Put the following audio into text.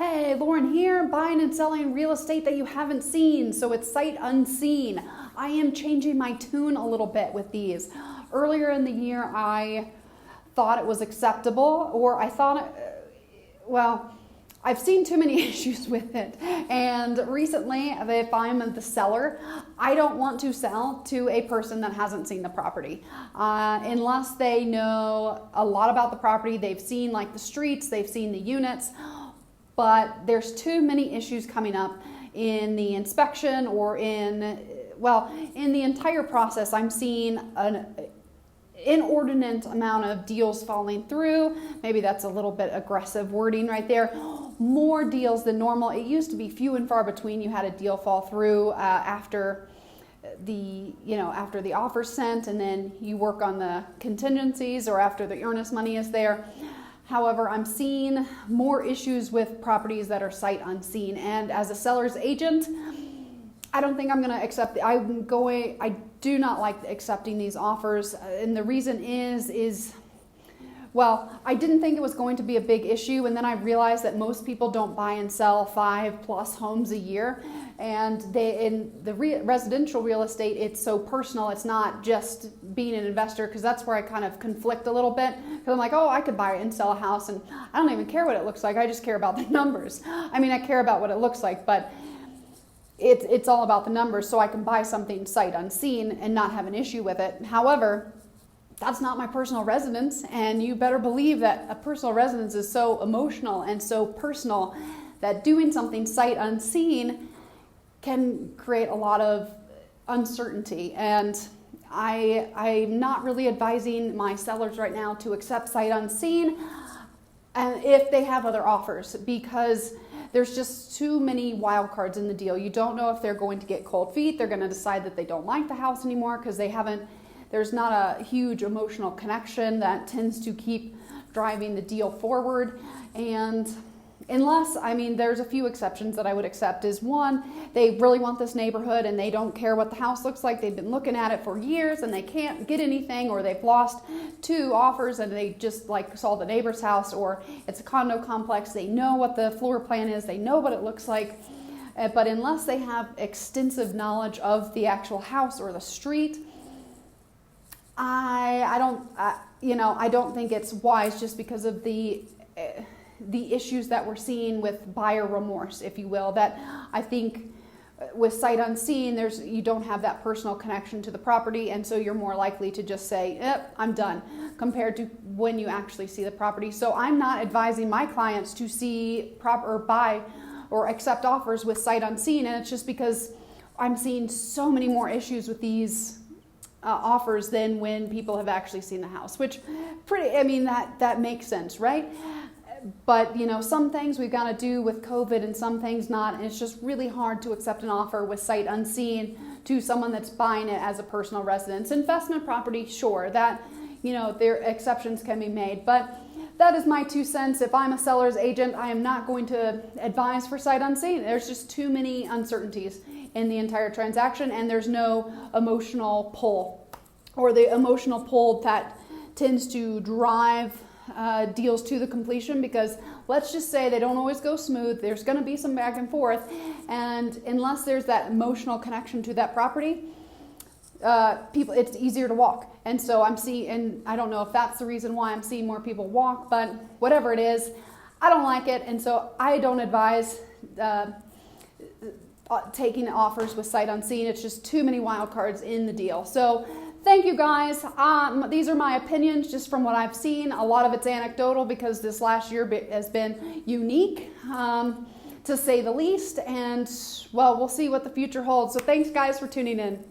Hey, Lauren here, buying and selling real estate that you haven't seen, so it's sight unseen. I am changing my tune a little bit with these. Earlier in the year, I thought it was acceptable, or I thought, I've seen too many issues with it. And recently, if I'm the seller, I don't want to sell to a person that hasn't seen the property. Unless they know a lot about the property, they've seen like the streets, they've seen the units, but there's too many issues coming up in the inspection or in the entire process. I'm seeing an inordinate amount of deals falling through. Maybe that's a little bit aggressive wording right there. More deals than normal. It used to be few and far between you had a deal fall through after the offer's sent, and then you work on the contingencies or after the earnest money is there. However, I'm seeing more issues with properties that are sight unseen, and as a seller's agent, I don't think I'm going to accept. I do not like accepting these offers, and the reason is I didn't think it was going to be a big issue, and then I realized that most people don't buy and sell 5+ homes a year, and in the residential real estate, it's so personal. It's not just being an investor, because that's where I kind of conflict a little bit, because I'm like, oh, I could buy and sell a house, and I don't even care what it looks like. I just care about the numbers. I mean, I care about what it looks like, but it's all about the numbers, so I can buy something sight unseen and not have an issue with it. However, that's not my personal residence, and you better believe that a personal residence is so emotional and so personal that doing something sight unseen can create a lot of uncertainty. And I'm not really advising my sellers right now to accept sight unseen and if they have other offers, because there's just too many wild cards in the deal. You don't know if they're going to get cold feet. They're going to decide that they don't like the house anymore because there's not a huge emotional connection that tends to keep driving the deal forward. And there's a few exceptions that I would accept. Is one, they really want this neighborhood and they don't care what the house looks like. They've been looking at it for years and they can't get anything, or they've lost 2 offers and they just saw the neighbor's house, or it's a condo complex. They know what the floor plan is. They know what it looks like. But unless they have extensive knowledge of the actual house or the street, I don't think it's wise, just because of the issues that we're seeing with buyer remorse, if you will. That I think with sight unseen, you don't have that personal connection to the property, and so you're more likely to just say, I'm done, compared to when you actually see the property. So I'm not advising my clients to see buy or accept offers with sight unseen, and it's just because I'm seeing so many more issues with these offers than when people have actually seen the house, which that makes sense, right? But some things we've got to do with COVID and some things not, and it's just really hard to accept an offer with sight unseen to someone that's buying it as a personal residence. Investment property, sure, that their exceptions can be made, but that is my 2 cents. If I'm a seller's agent, I am not going to advise for sight unseen. There's just too many uncertainties in the entire transaction, and there's no emotional pull, or the emotional pull that tends to drive deals to the completion, because let's just say they don't always go smooth. There's going to be some back and forth, and unless there's that emotional connection to that property, it's easier to walk. And so I'm seeing, and I don't know if that's the reason why I'm seeing more people walk, but whatever it is, I don't like it, and so I don't advise taking offers with sight unseen. It's just too many wild cards in the deal. So thank you guys. These are my opinions just from what I've seen. A lot of it's anecdotal because this last year has been unique, to say the least. And we'll see what the future holds. So thanks guys for tuning in.